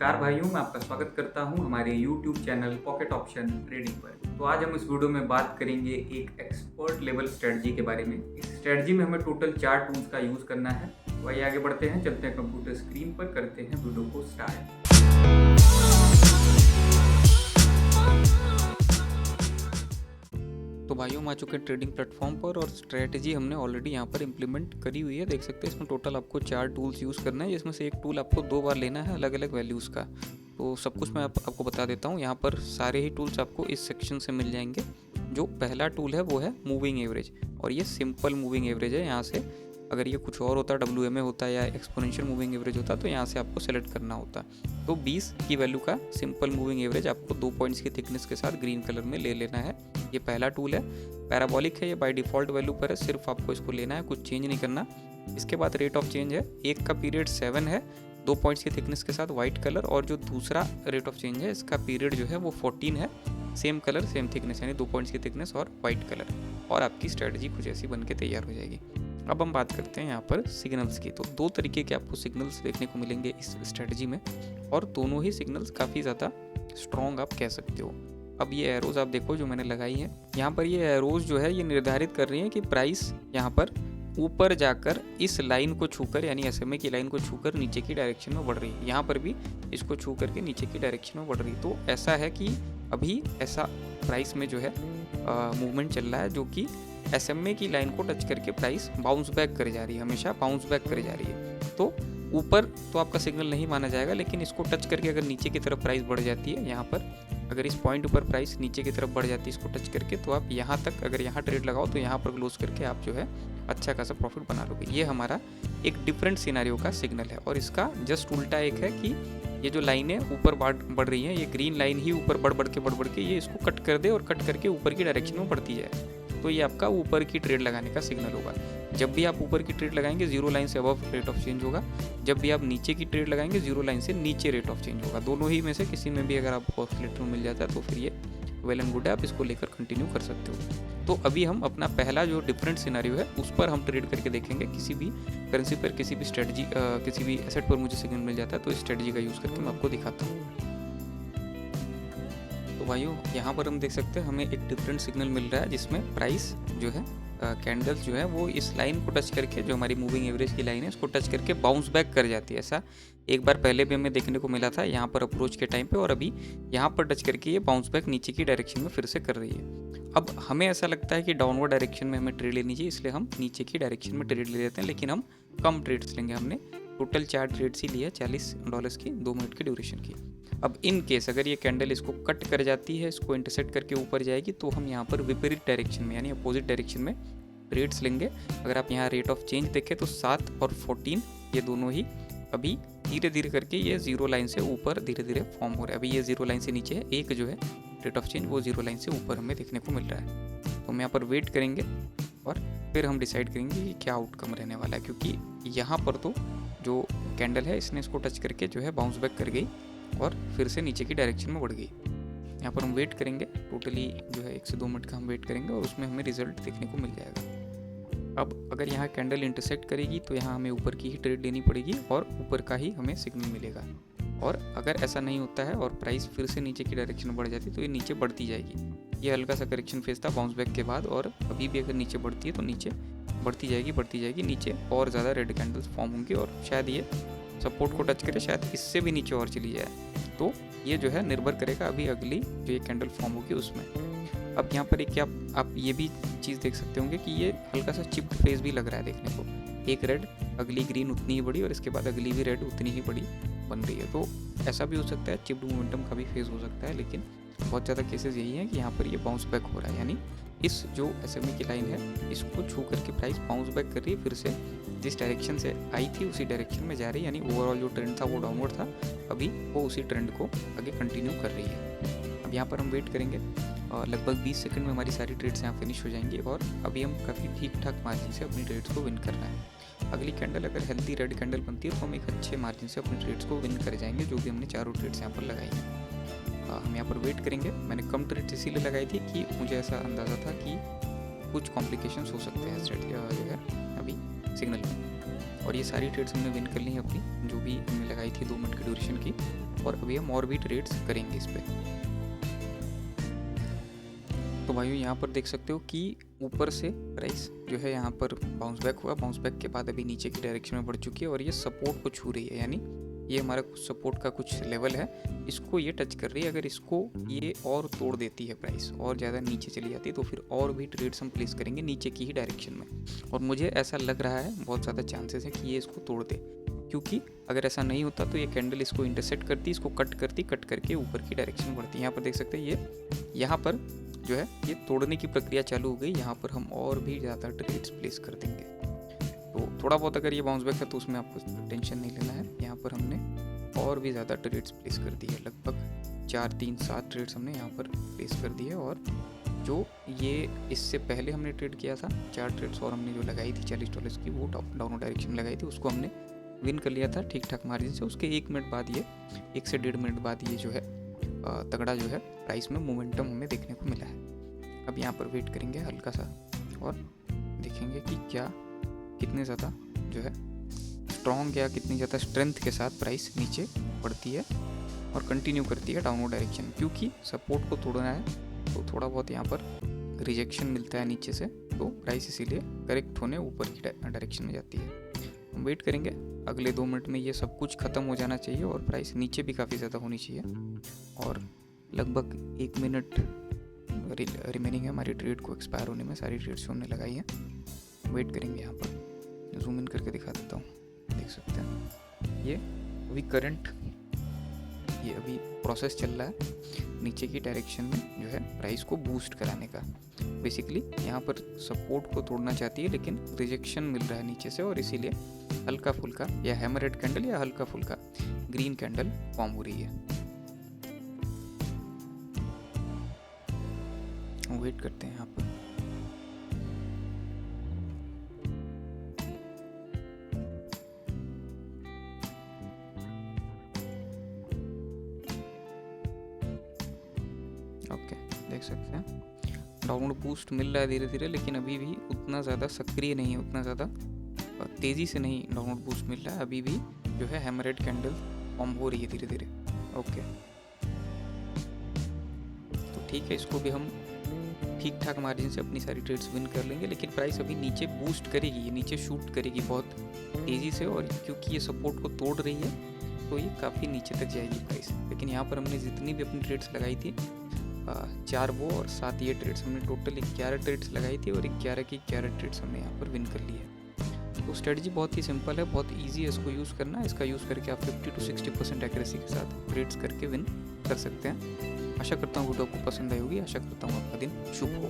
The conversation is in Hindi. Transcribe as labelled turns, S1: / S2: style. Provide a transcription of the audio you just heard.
S1: नमस्कार भाइयों, मैं आपका स्वागत करता हूं हमारे YouTube channel pocket option trading पर। तो आज हम इस वीडियो में बात करेंगे एक एक्सपर्ट लेवल स्ट्रेटजी के बारे में। इस स्ट्रेटजी में हमें टोटल 4 टूल्स का यूज़ करना है। तो आइए आगे बढ़ते हैं, चलते हैं कंप्यूटर स्क्रीन पर, करते हैं वीडियो को स्टार्ट।
S2: तो भाइयों हम आ चुके हैं ट्रेडिंग प्लेटफॉर्म पर और स्ट्रेटजी हमने ऑलरेडी यहाँ पर इम्प्लीमेंट करी हुई है। देख सकते हैं इसमें टोटल आपको 4 टूल्स यूज़ करना है, जिसमें से एक टूल आपको 2 बार लेना है अलग अलग वैल्यूज़ का। तो सब कुछ मैं आपको बता देता हूँ। यहाँ पर सारे ही टूल्स आपको इस सेक्शन से मिल जाएंगे। जो पहला टूल है वो है मूविंग एवरेज, और ये सिंपल मूविंग एवरेज है। यहाँ से अगर ये कुछ और होता, WMA होता या एक्सपोनेंशियल मूविंग एवरेज होता, तो यहाँ से आपको सेलेक्ट करना होता। तो 20 की वैल्यू का सिंपल मूविंग एवरेज आपको 2 पॉइंट्स की थिकनेस के साथ ग्रीन कलर में ले लेना है। ये पहला टूल है, पैराबोलिक है, ये बाय डिफ़ॉल्ट वैल्यू पर है, सिर्फ आपको इसको लेना है, कुछ चेंज नहीं करना। इसके बाद रेट ऑफ चेंज है, एक का पीरियड 7 है, 2 पॉइंट्स की थिकनेस के साथ वाइट कलर, और जो दूसरा रेट ऑफ चेंज है इसका पीरियड जो है वो 14 है, सेम कलर सेम थिकनेस, यानी 2 पॉइंट्स की थिकनेस और वाइट कलर, और आपकी स्ट्रेटजी कुछ ऐसी बन के तैयार हो जाएगी। अब हम बात करते हैं यहाँ पर सिग्नल्स की। तो 2 तरीके के आपको सिग्नल्स देखने को मिलेंगे इस स्ट्रेटजी में, और दोनों ही सिग्नल्स काफ़ी ज़्यादा स्ट्रॉन्ग आप कह सकते हो। अब ये एरोज आप देखो जो मैंने लगाई है, यहाँ पर ये एरोज जो है ये निर्धारित कर रही है कि प्राइस यहाँ पर ऊपर जाकर इस लाइन को छूकर, यानी SMA की लाइन को छूकर नीचे की डायरेक्शन में बढ़ रही है। यहाँ पर भी इसको छू करके नीचे की डायरेक्शन में बढ़ रही है। तो ऐसा है कि अभी ऐसा प्राइस में जो है मूवमेंट चल रहा है, जो कि SMA की लाइन को टच करके प्राइस बाउंस बैक करे जा रही है, हमेशा बाउंस बैक करे जा रही है। तो ऊपर तो आपका सिग्नल नहीं माना जाएगा, लेकिन इसको टच करके अगर नीचे की तरफ प्राइस बढ़ जाती है, यहाँ पर अगर इस पॉइंट ऊपर प्राइस नीचे की तरफ बढ़ जाती है इसको टच करके, तो आप यहाँ तक अगर यहाँ ट्रेड लगाओ तो यहाँ पर क्लोज करके आप जो है अच्छा खासा प्रॉफिट बना लोगे। ये हमारा एक डिफरेंट सिनेरियो का सिग्नल है। और इसका जस्ट उल्टा एक है कि ये जो लाइनें ऊपर बढ़ रही हैं, ये ग्रीन लाइन ही ऊपर बढ़ बढ़ के ये इसको कट कर दे और कट करके ऊपर की डायरेक्शन में बढ़ती जाए। तो ये आपका ऊपर की ट्रेड लगाने का सिग्नल होगा। जब भी आप ऊपर की ट्रेड लगाएंगे, 0 लाइन से अबव रेट ऑफ चेंज होगा। जब भी आप नीचे की ट्रेड लगाएंगे, 0 लाइन से नीचे रेट ऑफ चेंज होगा। दोनों ही में से किसी में भी अगर आपको ऑसिलेटर मिल जाता है तो फिर ये वेल एंड गुड है, आप इसको लेकर कंटिन्यू कर सकते हो। तो अभी हम अपना पहला जो डिफरेंट सिनेरियो है उस पर हम ट्रेड करके देखेंगे। किसी भी करेंसी पर, किसी भी स्ट्रेटजी, किसी भी एसेट पर मुझे सिग्नल मिल जाता है तो इस स्ट्रेटजी का यूज़ करके मैं आपको दिखाता हूँ। तो भाइयों यहाँ पर हम देख सकते हैं हमें एक डिफरेंट सिग्नल मिल रहा है, जिसमें प्राइस जो है कैंडल्स जो है वो इस लाइन को टच करके, जो हमारी मूविंग एवरेज की लाइन है, उसको टच करके बाउंस बैक कर जाती है। ऐसा एक बार पहले भी हमें देखने को मिला था यहाँ पर अप्रोच के टाइम पे, और अभी यहाँ पर टच करके ये बाउंस बैक नीचे की डायरेक्शन में फिर से कर रही है। अब हमें ऐसा लगता है कि डाउनवर्ड डायरेक्शन में हमें ट्रेड लेनी चाहिए, इसलिए हम नीचे की डायरेक्शन में ट्रेड ले लेते हैं, लेकिन हम कम ट्रेड्स लेंगे। हमने टोटल 4 ट्रेड्स ही लिए, $40 की 2 मिनट की ड्यूरेशन की। अब इन केस अगर ये कैंडल इसको कट कर जाती है, इसको इंटरसेक्ट करके ऊपर जाएगी, तो हम यहाँ पर विपरीत डायरेक्शन में, यानी अपोजिट डायरेक्शन में ट्रेड्स लेंगे। अगर आप यहाँ रेट ऑफ चेंज देखें तो 7 और 14 ये दोनों ही अभी धीरे धीरे करके ये 0 लाइन से ऊपर धीरे धीरे फॉर्म हो रहा है। अभी ये 0 लाइन से नीचे है, एक जो है रेट ऑफ चेंज वो 0 लाइन से ऊपर हमें देखने को मिल रहा है। तो हम यहाँ पर वेट करेंगे और फिर हम डिसाइड करेंगे कि क्या आउटकम रहने वाला है, क्योंकि यहाँ पर तो जो कैंडल है इसने इसको टच करके जो है बाउंस बैक कर गई और फिर से नीचे की डायरेक्शन में बढ़ गई। यहाँ पर हम वेट करेंगे, टोटली जो है 1 से 2 मिनट का हम वेट करेंगे, और उसमें हमें रिजल्ट देखने को मिल जाएगा। अब अगर यहाँ कैंडल इंटरसेक्ट करेगी तो यहाँ हमें ऊपर की ही ट्रेड लेनी पड़ेगी और ऊपर का ही हमें सिग्नल मिलेगा। और अगर ऐसा नहीं होता है और प्राइस फिर से नीचे की डायरेक्शन में बढ़ जाती है तो ये नीचे बढ़ती जाएगी। ये हल्का सा करेक्शन फेज था बाउंस बैक के बाद, और अभी भी अगर नीचे बढ़ती है तो नीचे बढ़ती जाएगी नीचे और ज़्यादा रेड कैंडल्स फॉर्म होंगी, और शायद ये सपोर्ट को टच करे, शायद इससे भी नीचे और चली जाए। तो ये जो है निर्भर करेगा अभी अगली जो ये कैंडल फॉर्म होगी उसमें। अब यहाँ पर एक आप ये भी चीज़ देख सकते होंगे कि ये हल्का सा चिप्ड फेज भी लग रहा है देखने को। एक रेड, अगली ग्रीन उतनी ही बड़ी, और इसके बाद अगली भी रेड उतनी ही बड़ी बन रही है। तो ऐसा भी हो सकता है, चिप्ड मोमेंटम का भी फेज हो सकता है, लेकिन बहुत ज़्यादा केसेस यही हैं कि यहाँ पर ये बाउंस बैक हो रहा है, यानी इस जो SMA की लाइन है इसको छू करके प्राइस बाउंस बैक कर रही है, फिर से जिस डायरेक्शन से आई थी उसी डायरेक्शन में जा रही है, यानी ओवरऑल जो ट्रेंड था वो डाउनवर्ड था, अभी वो उसी ट्रेंड को आगे कंटिन्यू कर रही है। अब यहाँ पर हम वेट करेंगे और लगभग 20 सेकंड में हमारी सारी ट्रेड्स यहाँ फिनिश हो जाएंगी, और अभी हम काफ़ी ठीक ठाक मार्जिन से अपनी ट्रेड्स को विन करना है। अगली कैंडल अगर हेल्थी रेड कैंडल बनती है तो हम एक अच्छे मार्जिन से अपनी ट्रेड्स को विन कर जाएंगे, जो भी हमने चारों ट्रेड्स यहाँ पर लगाई हैं। हम यहाँ पर वेट करेंगे। मैंने कम ट्रेड्स इसीलिए लगाई थी कि मुझे ऐसा अंदाज़ा था कि कुछ कॉम्प्लिकेशंस हो सकते हैं स्ट्रेट जो है अभी सिग्नल में। और ये सारी ट्रेड्स हमने विन कर ली हैं अपनी, जो भी हमने लगाई थी 2 मिनट की ड्यूरेशन की। और अभी हम और भी ट्रेड्स करेंगे इस पे। तो भाइयों यहाँ पर देख सकते हो कि ऊपर से प्राइस जो है यहाँ पर बाउंस बैक हुआ, बाउंस बैक के बाद अभी नीचे की डायरेक्शन में बढ़ चुकी है और ये सपोर्ट को छू रही है, यानी ये हमारा सपोर्ट का कुछ लेवल है, इसको ये टच कर रही है। अगर इसको ये और तोड़ देती है प्राइस और ज़्यादा नीचे चली जाती है तो फिर और भी ट्रेड्स हम प्लेस करेंगे नीचे की ही डायरेक्शन में। और मुझे ऐसा लग रहा है, बहुत ज़्यादा चांसेस है कि ये इसको तोड़ दे, क्योंकि अगर ऐसा नहीं होता तो ये कैंडल इसको इंटरसेक्ट करती, इसको कट करती, कट करके ऊपर की डायरेक्शन में बढ़ती। यहाँ पर देख सकते हैं ये यहाँ पर जो है ये तोड़ने की प्रक्रिया चालू हो गई। यहाँ पर हम और भी ज़्यादा ट्रेड्स प्लेस कर देंगे। तो थोड़ा बहुत अगर ये बाउंस बैक है तो उसमें आपको टेंशन नहीं लेना है। यहाँ पर हमने और भी ज़्यादा ट्रेड्स प्लेस कर दिए, लगभग 4, 3, 7 ट्रेड्स हमने यहाँ पर प्लेस कर दिए। और जो ये इससे पहले हमने ट्रेड किया था 4 ट्रेड्स और हमने जो लगाई थी $40 की, वो डाउन डायरेक्शन में लगाई थी, उसको हमने विन कर लिया था ठीक ठाक मार्जिन से। उसके 1 मिनट बाद ये 1 से 1.5 मिनट बाद ये जो है तगड़ा जो है प्राइस में मोमेंटम हमें देखने को मिला है। अब यहाँ पर वेट करेंगे हल्का सा और देखेंगे कि क्या कितने ज़्यादा जो है स्ट्रॉन्ग या कितनी ज़्यादा स्ट्रेंथ के साथ प्राइस नीचे बढ़ती है और कंटिन्यू करती है डाउनवर्ड डायरेक्शन। क्योंकि सपोर्ट को तोड़ना है तो थोड़ा बहुत यहाँ पर रिजेक्शन मिलता है नीचे से, तो प्राइस इसीलिए करेक्ट होने ऊपर की डायरेक्शन में जाती है। हम वेट करेंगे, अगले 2 मिनट में ये सब कुछ ख़त्म हो जाना चाहिए और प्राइस नीचे भी काफ़ी ज़्यादा होनी चाहिए। और लगभग 1 मिनट रिमेनिंग है हमारी ट्रेड को एक्सपायर होने में। सारी ट्रेड्स हमने लगाई है, वेट करेंगे। यहाँ पर जूम इन करके दिखा देता हूँ, देख सकते हैं ये अभी करंट ये अभी प्रोसेस चल रहा है नीचे की डायरेक्शन में जो है प्राइस को बूस्ट कराने का। बेसिकली यहाँ पर सपोर्ट को तोड़ना चाहती है लेकिन रिजेक्शन मिल रहा है नीचे से, और इसीलिए हल्का फुल्का या हैमरहेड कैंडल या हल्का फुल्का ग्रीन कैंडल फॉर्म हो रही है। वेट करते हैं यहाँ पर। ओके, देख सकते हैं डाउनवर्ड बूस्ट मिल रहा है धीरे धीरे, लेकिन अभी भी उतना ज़्यादा सक्रिय नहीं है, उतना ज़्यादा तेज़ी से नहीं डाउनवर्ड बूस्ट मिल रहा है। अभी भी जो है हैमरहेड कैंडल फॉर्म हो रही है धीरे धीरे। ओके, तो ठीक है, इसको भी हम ठीक ठाक मार्जिन से अपनी सारी ट्रेड्स विन कर लेंगे। लेकिन प्राइस अभी नीचे बूस्ट करेगी, ये नीचे शूट करेगी बहुत तेज़ी से, और क्योंकि ये सपोर्ट को तोड़ रही है तो ये काफ़ी नीचे तक जाएगी प्राइस। लेकिन यहाँ पर हमने जितनी भी अपनी ट्रेड्स लगाई थी 4 वो और 7 ये ट्रेड्स, हमने टोटल 11 ट्रेड्स लगाई थी और 11 की 11 ट्रेड्स हमने यहाँ पर विन कर ली है। तो स्ट्रेटजी बहुत ही सिंपल है, बहुत ईजी है इसको यूज़ करना। इसका यूज़ करके आप 50 to 60% एक्यूरेसी के साथ ट्रेड्स करके विन कर सकते हैं। आशा करता हूँ वीडियो आपको पसंद आई होगी, आशा करता हूँ आपका दिन शुभ हो।